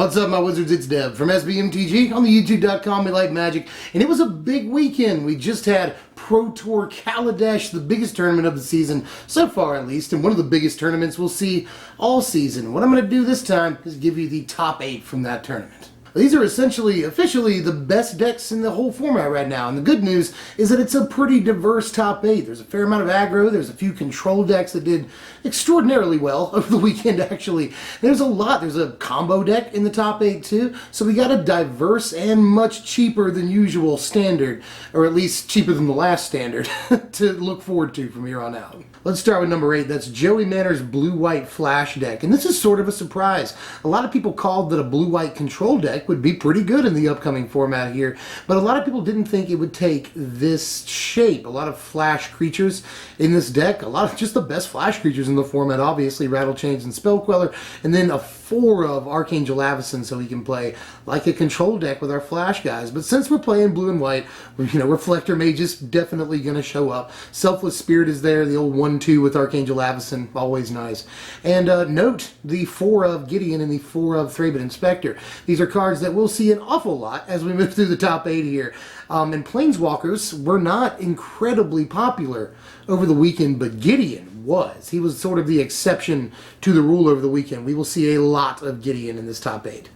What's up, my wizards? It's Deb from MTG on the YouTube.com. We like magic, and it was a big weekend. We just had Pro Tour Kaladesh, the biggest tournament of the season, so far at least, and one of the biggest tournaments we'll see all season. What I'm going to do this time is give you the top 8 from that tournament. These are essentially, officially, the best decks in the whole format right now, and the good news is that it's a pretty diverse top 8. There's a fair amount of aggro, there's a few control decks that did extraordinarily well over the weekend, actually. There's a lot, there's a combo deck in the top 8 too, so we got a diverse and much cheaper than usual standard, or at least cheaper than the last standard, to look forward to from here on out. Let's start with number 8, that's Joey Manor's blue-white flash deck, and this is sort of a surprise. A lot of people called that a blue-white control deck would be pretty good in the upcoming format here, but a lot of people didn't think it would take this shape. A lot of flash creatures in this deck, a lot of just the best flash creatures in the format, obviously RATTLECHAINS and Spell Queller, and then a 4 of ARCHANGEL AVACYN, so we can play like a control deck with our flash guys. But since we're playing blue and white, Reflector Mage is definitely going to show up. Selfless Spirit is there, the old 1-2 with ARCHANGEL AVACYN, always nice. And note the 4 of GIDEON and the 4 of THRABEN Inspector. These are cards that we'll see an awful lot as we move through the top 8 here. And Planeswalkers were not incredibly popular over the weekend, but GIDEON was. He was sort of the exception to the rule over the weekend. We will see a lot of GIDEON in this top 8.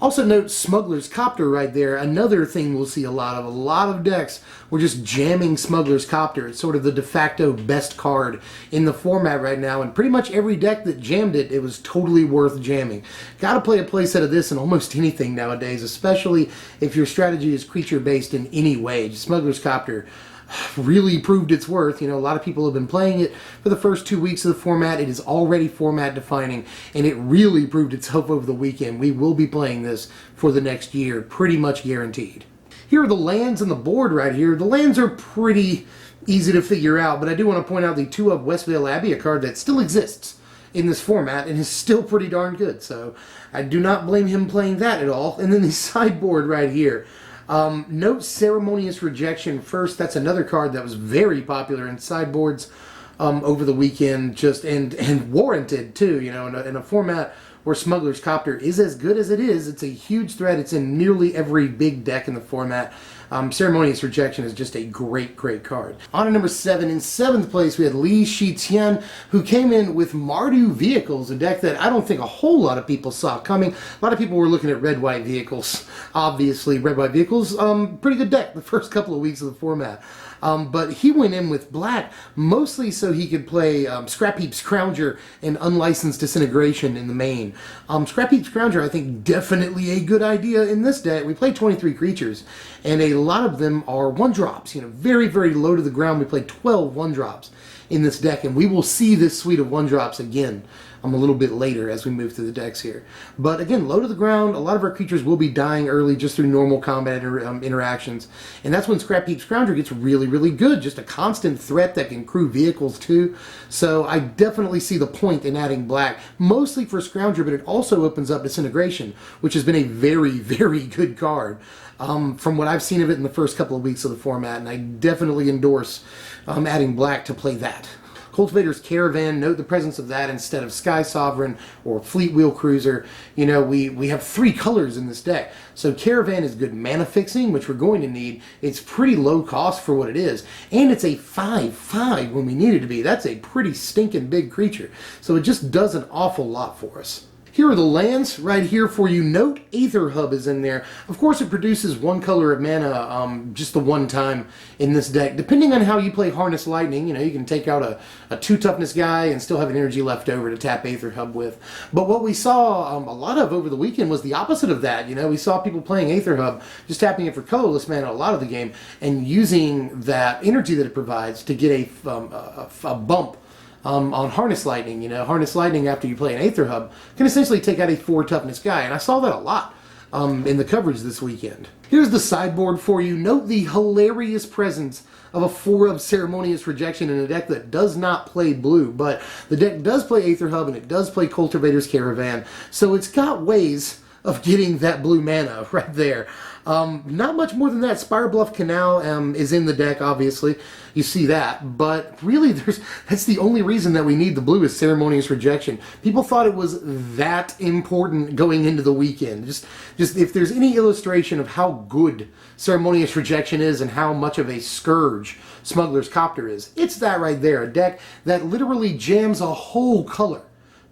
Also note SMUGGLER'S COPTER right there. Another thing we'll see a lot of. A lot of decks were just jamming SMUGGLER'S COPTER. It's sort of the de facto best card in the format right now, and pretty much every deck that jammed it, it was totally worth jamming. Gotta play a playset of this in almost anything nowadays, especially if your strategy is creature-based in any way. SMUGGLER'S COPTER really proved its worth. A lot of people have been playing it for the first 2 weeks of the format. It is already format defining, and it really proved itself over the weekend. We will be playing this for the next year, pretty much guaranteed. Here are the lands on the board right here. The lands are pretty easy to figure out, but I do want to point out the 2 of Westvale Abbey, a card that still exists in this format and is still pretty darn good, so I do not blame him playing that at all. And then the sideboard right here. Note Ceremonious Rejection first. That's another card that was very popular in sideboards over the weekend, and warranted too. In a format where SMUGGLER'S COPTER is as good as it is. It's a huge threat. It's in nearly every big deck in the format. Ceremonious Rejection is just a great, great card. On to number 7. In 7th place, we had Li Shiqian, who came in with Mardu Vehicles, a deck that I don't think a whole lot of people saw coming. A lot of people were looking at red-white vehicles. Obviously, red-white vehicles, pretty good deck the first couple of weeks of the format. But he went in with black, mostly so he could play Scrapheap Scrounger and Unlicensed Disintegration in the main. Scrapheap Scrounger, I think, definitely a good idea in this deck. We played 23 creatures, and a lot of them are 1-drops. Very, very low to the ground. We played 12 1-drops in this deck, and we will see this suite of 1-drops again a little bit later as we move through the decks here. But again, low to the ground, a lot of our creatures will be dying early just through normal combat interactions, and that's when Scrapheap Scrounger gets really, really good. Just a constant threat that can crew vehicles too. So I definitely see the point in adding black, mostly for Scrounger, but it also opens up Disintegration, which has been a very, very good card from what I've seen of it in the first couple of weeks of the format, and I definitely endorse adding black to play that. Cultivator's Caravan, note the presence of that instead of Sky Sovereign or Fleet Wheel Cruiser. We have 3 colors in this deck. So Caravan is good mana fixing, which we're going to need. It's pretty low cost for what it is. And it's a 5/5 when we need it to be. That's a pretty stinking big creature. So it just does an awful lot for us. Here are the lands right here for you. Note Aether Hub is in there. Of course, it produces 1 color of mana just the one time in this deck. Depending on how you play Harness Lightning, you can take out a 2 toughness guy and still have an energy left over to tap Aether Hub with. But what we saw a lot of over the weekend was the opposite of that. We saw people playing Aether Hub, just tapping it for colorless mana a lot of the game, and using that energy that it provides to get a bump on Harness Lightning. Harness Lightning, after you play an Aether Hub, can essentially take out a 4 toughness guy, and I saw that a lot in the coverage this weekend. Here's the sideboard for you. Note the hilarious presence of a 4 of Ceremonious Rejection in a deck that does not play blue, but the deck does play Aether Hub, and it does play Cultivator's Caravan, so it's got ways of getting that blue mana right there. Not much more than that. SPIREBLUFF Canal is in the deck, obviously. You see that. But really, that's the only reason that we need the blue is Ceremonious Rejection. People thought it was that important going into the weekend. Just if there's any illustration of how good Ceremonious Rejection is and how much of a scourge Smuggler's Copter is, it's that right there. A deck that literally jams a whole color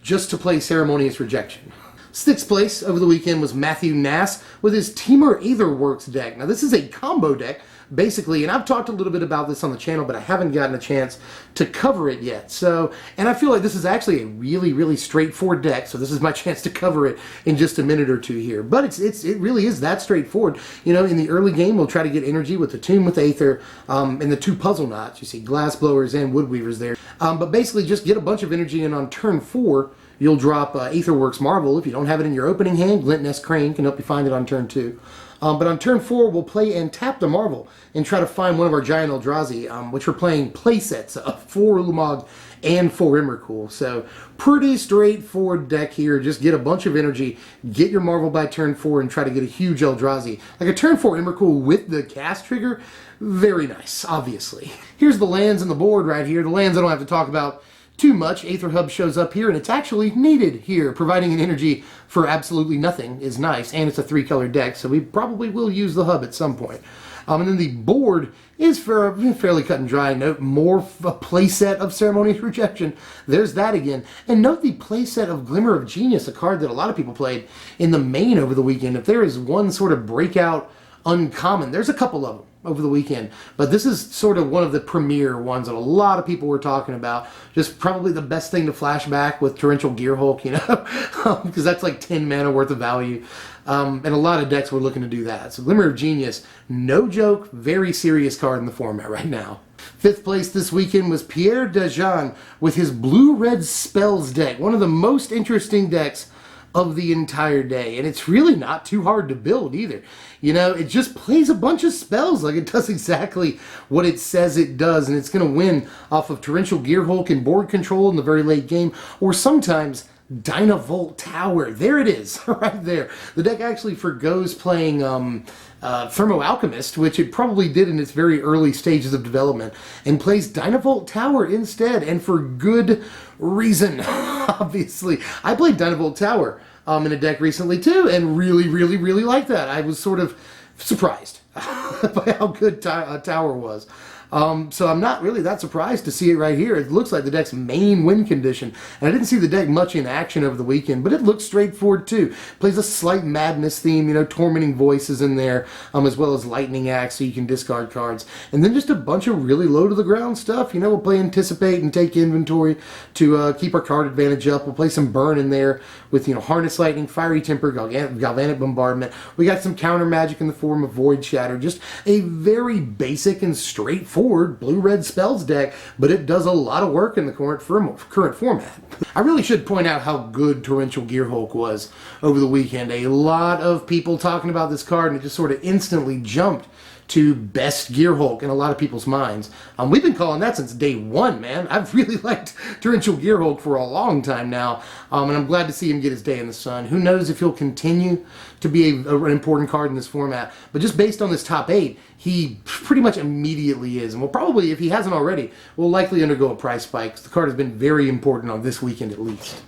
just to play Ceremonious Rejection. Sixth place over the weekend was Matthew Nass with his Teamer AETHERWORKS deck. Now this is a combo deck, basically, and I've talked a little bit about this on the channel, but I haven't gotten a chance to cover it yet. So, and I feel like this is actually a really, really straightforward deck, so this is my chance to cover it in just a minute or two here. But it really is that straightforward. You know, in the early game, we'll try to get energy with Attune with Aether, and the two PUZZLEKNOTs. You see GLASSBLOWER'S and WOODWEAVER'S there. But basically, just get a bunch of energy, and on turn 4, you'll drop AETHERWORKS Marvel. If you don't have it in your opening hand, Glint Crane can help you find it on turn 2. But on turn 4, we'll play and tap the Marvel and try to find one of our Giant Eldrazi, which we're playing play sets of 4 ULAMOC and 4 EMRAKUL. So pretty straightforward deck here. Just get a bunch of energy, get your Marvel by turn 4, and try to get a huge Eldrazi. Like a turn 4 EMRAKUL with the cast trigger, very nice, obviously. Here's the lands on the board right here. The lands I don't have to talk about too much. Aether Hub shows up here, and it's actually needed here. Providing an energy for absolutely nothing is nice, and it's a 3-color deck, so we probably will use the hub at some point. And then the board is fairly cut and dry. Note more a playset of Ceremonious Rejection. There's that again. And note the playset of Glimmer of Genius, a card that a lot of people played in the main over the weekend. If there is one sort of breakout uncommon, there's a couple of them over the weekend, but this is sort of one of the premier ones that a lot of people were talking about. Just probably the best thing to flash back with Torrential Gearhulk, you know, because that's like 10 mana worth of value, and a lot of decks were looking to do that. So Glimmer of Genius, no joke, very serious card in the format right now. Fifth place this weekend was Pierre Dajan with his Blue-Red Spells deck, one of the most interesting decks of the entire day, and it's really not too hard to build either. You know, it just plays a bunch of spells. Like, it does exactly what it says it does, and it's going to win off of Torrential Gearhulk and board control in the very late game, or sometimes Dynavolt Tower. There it is, right there. The deck actually forgoes playing Thermo Alchemist, which it probably did in its very early stages of development, and plays Dynavolt Tower instead, and for good reason, obviously. I played Dynavolt Tower in a deck recently too, and really, really, really liked that. I was sort of surprised by how good Tower was. So I'm not really that surprised to see it right here. It looks like the deck's main win condition. And I didn't see the deck much in action over the weekend, but it looks straightforward too. Plays a slight madness theme, you know, Tormenting Voices in there, as well as Lightning Axe, so you can discard cards. And then just a bunch of really low to the ground stuff. You know, we'll play Anticipate and take inventory to keep our card advantage up. We'll play some Burn in there with, you know, Harness Lightning, Fiery Temper, Galvanic Bombardment. We got some counter magic in the form of Void Shatter. Just a very basic and straightforward Blue-Red Spells deck, but it does a lot of work in the current format. I really should point out how good Torrential Gearhulk was over the weekend. A lot of people talking about this card, and it just sort of instantly jumped to best Gearhulk in a lot of people's minds. We've been calling that since day one, man. I've really liked Torrential Gearhulk for a long time now, and I'm glad to see him get his day in the sun. Who knows if he'll continue to be an important card in this format, but just based on this top 8, he pretty much immediately is, and will probably, if he hasn't already, will likely undergo a price spike, because the card has been very important on this weekend at least.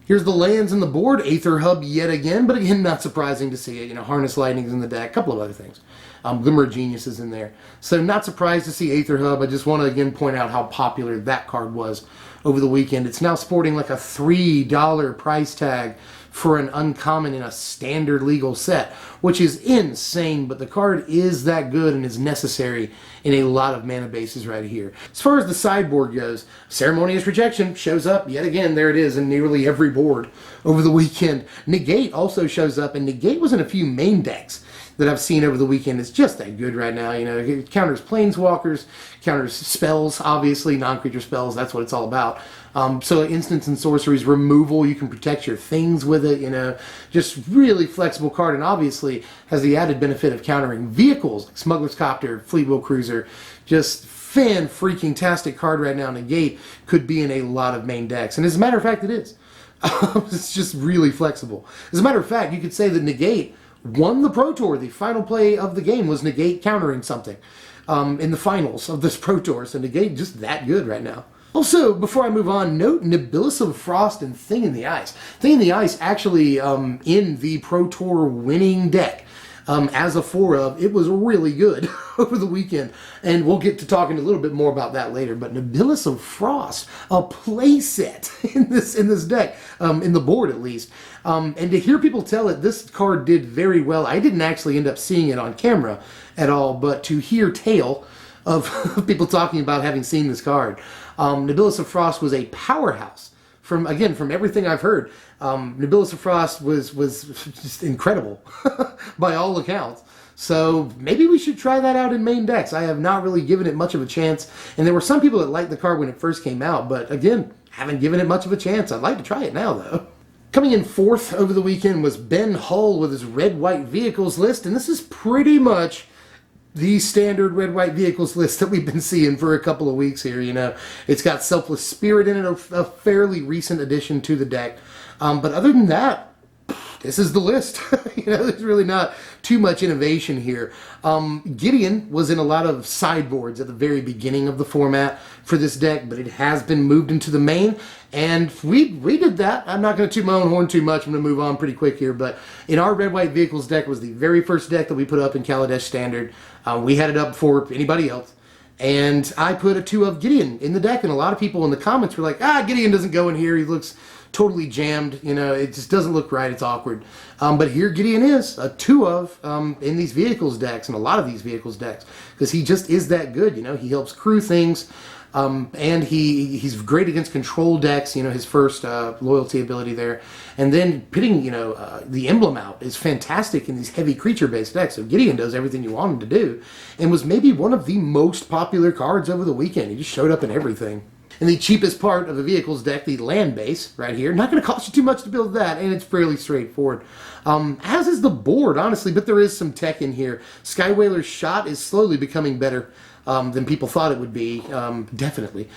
Here's the lands in the board. Aether Hub yet again, but again, not surprising to see it. You know, Harness Lightning's in the deck, a couple of other things. Glimmer of Genius is in there. So not surprised to see Aether Hub. I just want to again point out how popular that card was over the weekend. It's now sporting like a $3 price tag for an uncommon in a standard legal set, which is insane, but the card is that good and is necessary in a lot of mana bases right here. As far as the sideboard goes, Ceremonious Rejection shows up yet again. There it is in nearly every board over the weekend. Negate also shows up, and Negate was in a few main decks that I've seen over the weekend. It's just that good right now. You know, it counters Planeswalkers, counters spells, obviously, non-creature spells, that's what it's all about. So instants and sorceries, removal, you can protect your things with it, you know, just really flexible card, and obviously has the added benefit of countering vehicles, like Smuggler's Copter, Fleetwheel Cruiser, just fan-freaking-tastic card right now. Negate could be in a lot of main decks, and as a matter of fact, it is. It's just really flexible. As a matter of fact, you could say that Negate won the Pro Tour. The final play of the game was Negate countering something in the finals of this Pro Tour. So Negate just that good right now. Also, before I move on, note Nebulous of Frost and Thing in the Ice. Thing in the Ice actually in the Pro Tour winning deck. As a 4-of, it was really good over the weekend, and we'll get to talking a little bit more about that later. But Nebulous of Frost, a playset in this deck, in the board at least, and to hear people tell it, this card did very well. I didn't actually end up seeing it on camera at all, but to hear tale of people talking about having seen this card, Nebulous of Frost was a powerhouse. From everything I've heard, Nebulous of Frost was just incredible by all accounts. So maybe we should try that out in main decks. I have not really given it much of a chance, and there were some people that liked the card when it first came out, but again, haven't given it much of a chance. I'd like to try it now though. Coming in 4th over the weekend was Ben Hull with his red-white vehicles list, and this is pretty much the standard red-white vehicles list that we've been seeing for a couple of weeks here, you know. It's got Selfless Spirit in it, a fairly recent addition to the deck. But other than that, this is the list. You know, there's really not too much innovation here. Gideon was in a lot of sideboards at the very beginning of the format for this deck, but it has been moved into the main, and we did that. I'm not going to toot my own horn too much. I'm going to move on pretty quick here, but in our red-white vehicles deck was the very first deck that we put up in Kaladesh Standard. We had it up before anybody else, and I put a 2-of Gideon in the deck, and a lot of people in the comments were like, Gideon doesn't go in here, he looks totally jammed, you know, it just doesn't look right, it's awkward. But here Gideon is, a 2-of in these vehicles decks, and a lot of these vehicles decks, because he just is that good, you know, he helps crew things, and he's great against control decks, you know, his first loyalty ability there. And then putting, you know, the emblem out is fantastic in these heavy creature-based decks. So Gideon does everything you want him to do, and was maybe one of the most popular cards over the weekend. He just showed up in everything. And the cheapest part of the vehicles deck, the land base, right here, not going to cost you too much to build that, and it's fairly straightforward. As is the board, honestly, but there is some tech in here. Skywhaler's Shot is slowly becoming better than people thought it would be, definitely.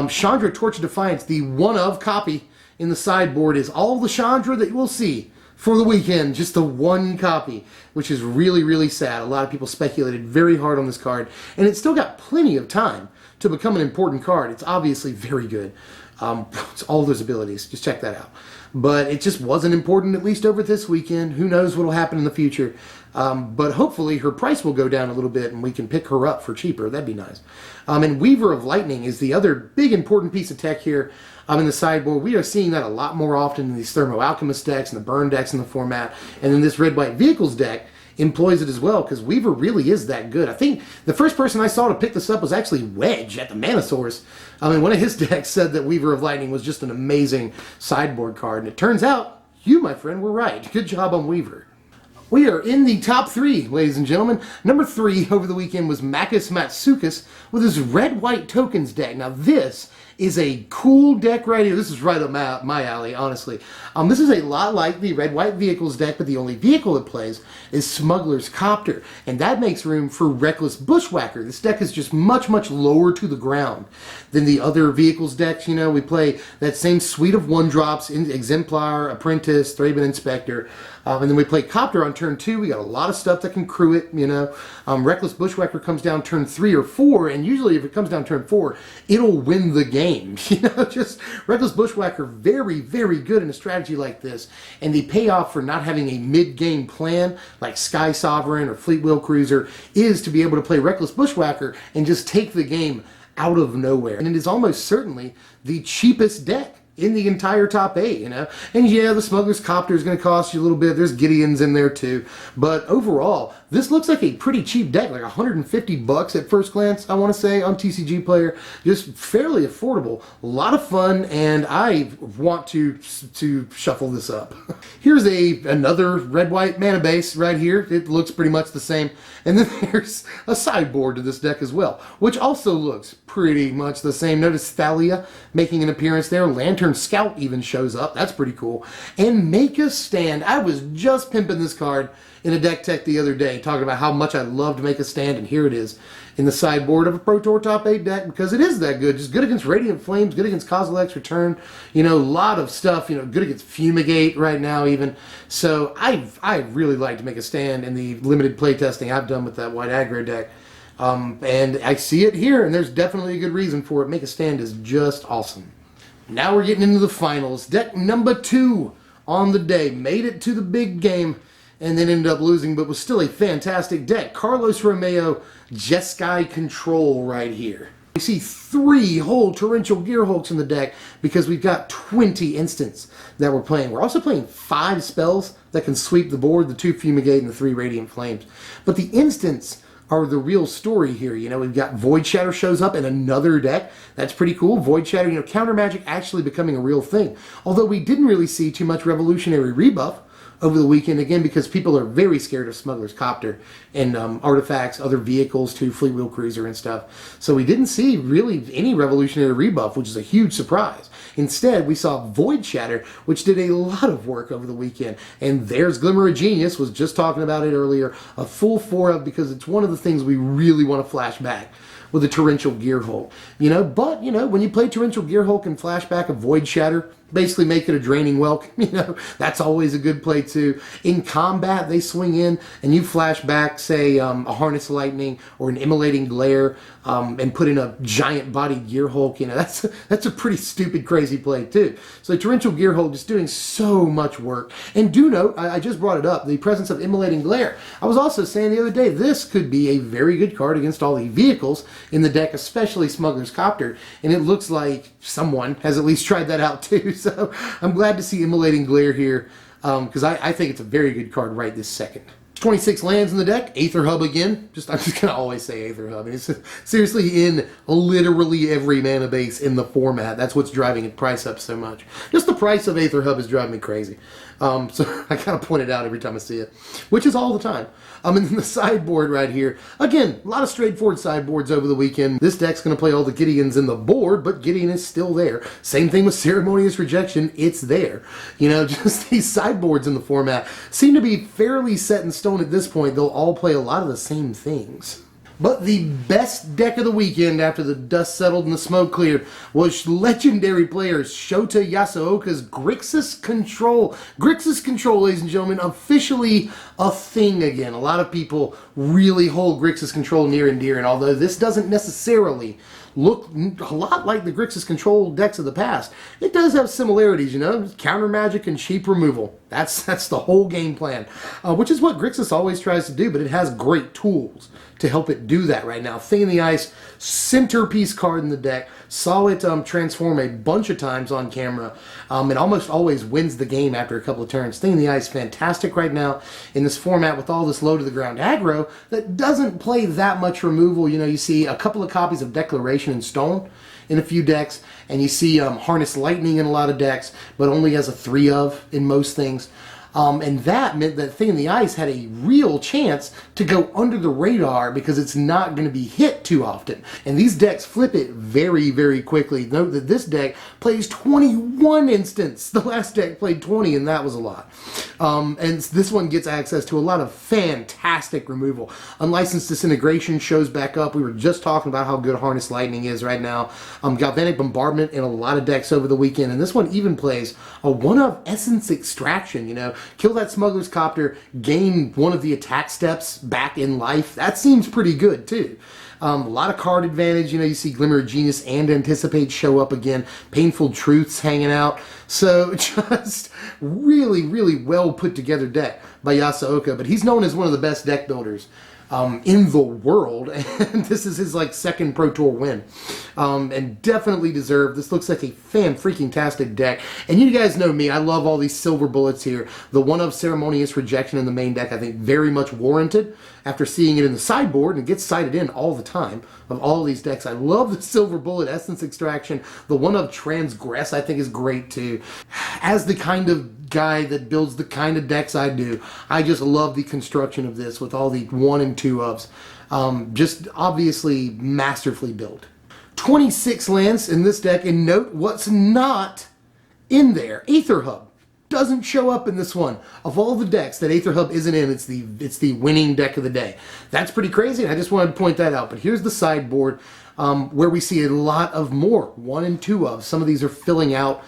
Chandra, Torch of Defiance, the 1-of copy in the sideboard is all the Chandra that you will see for the weekend, just the 1 copy, which is really, really sad. A lot of people speculated very hard on this card, and it's still got plenty of time to become an important card. It's obviously very good. It's all those abilities. Just check that out. But it just wasn't important, at least over this weekend. Who knows what will happen in the future. But hopefully her price will go down a little bit and we can pick her up for cheaper. That'd be nice. And Weaver of Lightning is the other big important piece of tech here in the sideboard. We are seeing that a lot more often in these Thermo Alchemist decks and the burn decks in the format. And then this red-white vehicles deck employs it as well, because Weaver really is that good. I think the first person I saw to pick this up was actually Wedge at the Mana Source. I mean, one of his decks said that Weaver of Lightning was just an amazing sideboard card, and it turns out you, my friend, were right. Good job on Weaver. We are in the top 3, ladies and gentlemen. Number 3 over the weekend was Makis Matsukas with his red-white tokens deck. Now this is a cool deck right here. This is right up my alley, honestly. This is a lot like the red-white vehicles deck, but the only vehicle it plays is Smuggler's Copter, and that makes room for Reckless Bushwhacker. This deck is just much, much lower to the ground than the other vehicles decks. You know, we play that same suite of 1-drops in Exemplar, Apprentice, THRABEN, Inspector, and then we play Copter on turn 2. We got a lot of stuff that can crew it, you know. Reckless Bushwhacker comes down turn 3 or 4, and usually if it comes down turn 4, it'll win the game. You know, just Reckless Bushwhacker, very, very good in a strategy like this. And the payoff for not having a mid-game plan like Sky Sovereign or Fleet Wheel Cruiser is to be able to play Reckless Bushwhacker and just take the game out of nowhere. And it is almost certainly the cheapest deck in the entire top 8, you know. And yeah, the Smuggler's Copter is going to cost you a little bit. There's Gideon's in there too. But overall, this looks like a pretty cheap deck, like $150 at first glance, I want to say, on TCG Player. Just fairly affordable. A lot of fun, and I want to shuffle this up. Here's another red-white mana base right here. It looks pretty much the same. And then there's a sideboard to this deck as well, which also looks pretty much the same. Notice Thalia making an appearance there. Lantern Intern Scout even shows up. That's pretty cool. And Make a Stand. I was just pimping this card in a deck tech the other day, talking about how much I loved Make a Stand, and here it is in the sideboard of a Pro Tour Top 8 deck, because it is that good. Just good against Radiant Flames, good against Kozilek's Return, you know, a lot of stuff, you know, good against Fumigate right now even. So I really like to Make a Stand in the limited playtesting I've done with that white aggro deck. And I see it here, and there's definitely a good reason for it. Make a Stand is just awesome. Now we're getting into the finals. Deck number 2 on the day. Made it to the big game and then ended up losing, but was still a fantastic deck. Carlos Romeo, Jeskai Control right here. We see 3 whole Torrential Gearhulks in the deck because we've got 20 instants that we're playing. We're also playing 5 spells that can sweep the board, the 2 Fumigate and the 3 Radiant Flames. But the instants are the real story here. You know, we've got Void Shatter shows up in another deck. That's pretty cool. Void Shatter, you know, counter magic actually becoming a real thing. Although we didn't really see too much Revolutionary Rebuff over the weekend, again, because people are very scared of Smuggler's Copter and artifacts, other vehicles too, Fleet Wheel Cruiser and stuff. So we didn't see really any Revolutionary Rebuff, which is a huge surprise. Instead, we saw Void Shatter, which did a lot of work over the weekend. And there's Glimmer of Genius, was just talking about it earlier, a full 4 of, because it's one of the things we really want to flash back with a Torrential Gearhulk. You know, but, you know, when you play Torrential Gearhulk and flashback a Void Shatter, basically make it a Draining Welcome, you know, that's always a good play too. In combat, they swing in and you flash back, say, a Harness Lightning or an Immolating Glare, and put in a giant bodied Gearhulk, you know, that's a pretty stupid, crazy play too. So Torrential Gearhulk just doing so much work. And do note, I just brought it up, the presence of Immolating Glare. I was also saying the other day, this could be a very good card against all the vehicles in the deck, especially Smuggler's Copter, and it looks like someone has at least tried that out too. So I'm glad to see Immolating Glare here, because I think it's a very good card right this second. 26 lands in the deck. Aether Hub again. I'm just going to always say Aether Hub. It's seriously in literally every mana base in the format. That's what's driving its price up so much. Just the price of Aether Hub is driving me crazy. So I kind of point it out every time I see it, which is all the time. And then the sideboard right here. Again, a lot of straightforward sideboards over the weekend. This deck's going to play all the Gideons in the board, but Gideon is still there. Same thing with Ceremonious Rejection. It's there. You know, just these sideboards in the format seem to be fairly set in stone at this point. They'll all play a lot of the same things. But the best deck of the weekend after the dust settled and the smoke cleared was legendary players Shota Yasuoka's Grixis Control. Grixis Control, ladies and gentlemen, officially a thing again. A lot of people really hold Grixis Control near and dear, and although this doesn't necessarily look a lot like the Grixis Control decks of the past, it does have similarities, you know, counter magic and cheap removal. That's the whole game plan, which is what Grixis always tries to do, but it has great tools to help it do that right now. Thing in the Ice, centerpiece card in the deck. Saw it transform a bunch of times on camera. It almost always wins the game after a couple of turns. Thing in the Ice, fantastic right now in this format with all this low to the ground aggro that doesn't play that much removal. You know, you see a couple of copies of Declaration in Stone in a few decks, and you see Harness Lightning in a lot of decks, but only has a 3 of in most things. And that meant that Thing in the Ice had a real chance to go under the radar because it's not going to be hit too often. And these decks flip it very, very quickly. Note that this deck plays 21 instants. The last deck played 20, and that was a lot. And this one gets access to a lot of fantastic removal. Unlicensed Disintegration shows back up. We were just talking about how good Harness Lightning is right now. Galvanic Bombardment in a lot of decks over the weekend. And this one even plays a 1-of Essence Extraction, you know. Kill that Smuggler's Copter, gain one of the attack steps back in life. That seems pretty good too. A lot of card advantage. You know, you see Glimmer of Genius and Anticipate show up again. Painful Truths hanging out. So just really, really well put together deck by Yasuoka. But he's known as one of the best deck builders in the world, and this is his like second Pro Tour win, and definitely deserved. This looks like a fan-freaking-tastic deck, and you guys know me, I love all these silver bullets here. The 1-of Ceremonious Rejection in the main deck I think very much warranted after seeing it in the sideboard, and it gets cited in all the time of all these decks. I love the silver bullet Essence Extraction. The 1-of Transgress I think is great too. As the kind of guy that builds the kind of decks I do, I just love the construction of this with all the 1 and 2-ofs. Just obviously masterfully built. 26 lands in this deck, and note what's not in there. Aether Hub doesn't show up in this one. Of all the decks that Aether Hub isn't in, it's the winning deck of the day. That's pretty crazy, and I just wanted to point that out. But here's the sideboard where we see a lot of more 1 and 2 of. Some of these are filling out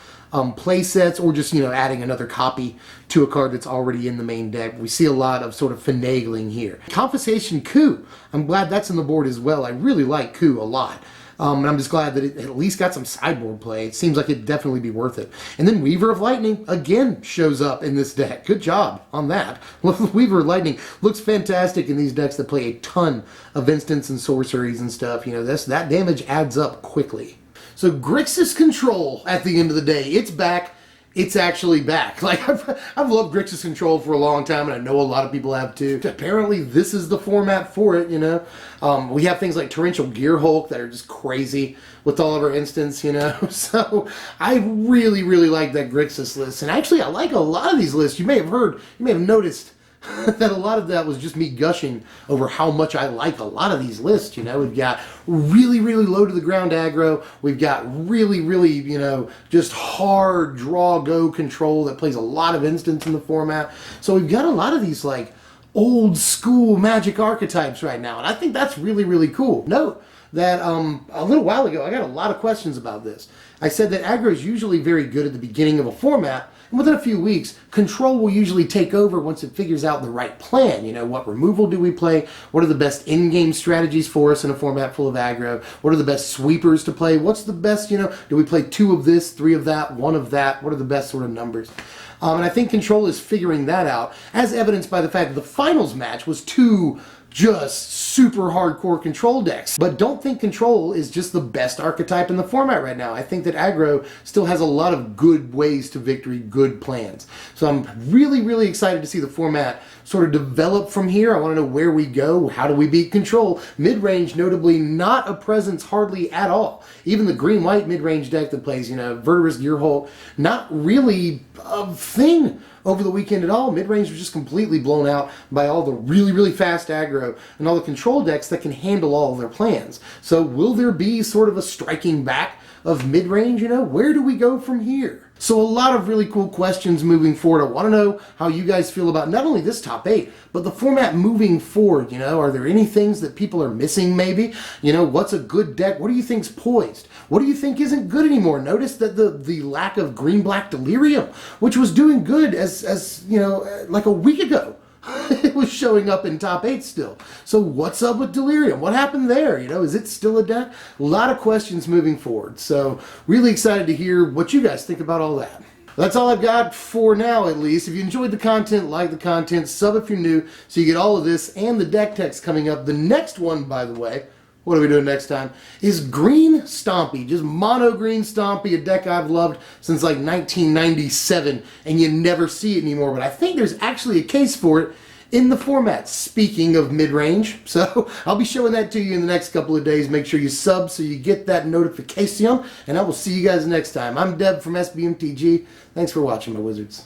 play sets, or just, you know, adding another copy to a card that's already in the main deck. We see a lot of sort of finagling here. Confiscation Coup, I'm glad that's on the board as well. I really like Coup a lot. And I'm just glad that it at least got some sideboard play. It seems like it'd definitely be worth it. And then Weaver of Lightning again shows up in this deck. Good job on that. Weaver of Lightning looks fantastic in these decks that play a ton of instants and sorceries and stuff. You know, that damage adds up quickly. So Grixis Control, at the end of the day, it's back. It's actually back. Like, I've loved Grixis Control for a long time, and I know a lot of people have too. Apparently, this is the format for it, you know. We have things like Torrential Gear Hulk that are just crazy with all of our instants, you know. So, I really, really like that Grixis list. And actually, I like a lot of these lists. You may have heard, you may have noticed that a lot of that was just me gushing over how much I like a lot of these lists, you know. We've got really, really low to the ground aggro. We've got really, really, you know, just hard draw go control that plays a lot of instants in the format. So we've got a lot of these, like, old school Magic archetypes right now, and I think that's really, really cool. Note that a little while ago, I got a lot of questions about this. I said that aggro is usually very good at the beginning of a format, and within a few weeks, control will usually take over once it figures out the right plan. You know, what removal do we play? What are the best in-game strategies for us in a format full of aggro? What are the best sweepers to play? What's the best, you know, do we play 2 of this, 3 of that, 1 of that? What are the best sort of numbers? And I think Control is figuring that out, as evidenced by the fact that the finals match was 2 just super hardcore control decks. But don't think control is just the best archetype in the format right now. I think that aggro still has a lot of good ways to victory, good plans. So I'm really, really excited to see the format sort of develop from here. I want to know where we go. How do we beat control? Mid-range, notably, not a presence hardly at all. Even the green-white mid-range deck that plays, you know, Verderous Gearhulk, not really a thing over the weekend at all. Mid-range was just completely blown out by all the really, really fast aggro and all the control decks that can handle all of their plans. So will there be sort of a striking back of mid-range? You know, where do we go from here? So a lot of really cool questions moving forward. I want to know how you guys feel about not only this top 8, but the format moving forward. You know, are there any things that people are missing maybe? You know, what's a good deck? What do you think's poised? What do you think isn't good anymore? Notice that the lack of green-black Delirium, which was doing good as you know, like a week ago. It was showing up in top 8 still. So what's up with Delirium? What happened there? You know, is it still a deck? A lot of questions moving forward. So really excited to hear what you guys think about all that. That's all I've got for now, at least. If you enjoyed the content, like the content, sub if you're new, so you get all of this and the deck text coming up. The next one, by the way, what are we doing next time, is Green Stompy. Just mono Green Stompy, a deck I've loved since like 1997, and you never see it anymore. But I think there's actually a case for it in the format, speaking of mid-range. So I'll be showing that to you in the next couple of days. Make sure you sub so you get that notification, and I will see you guys next time. I'm Deb from SBMTG. Thanks for watching, my wizards.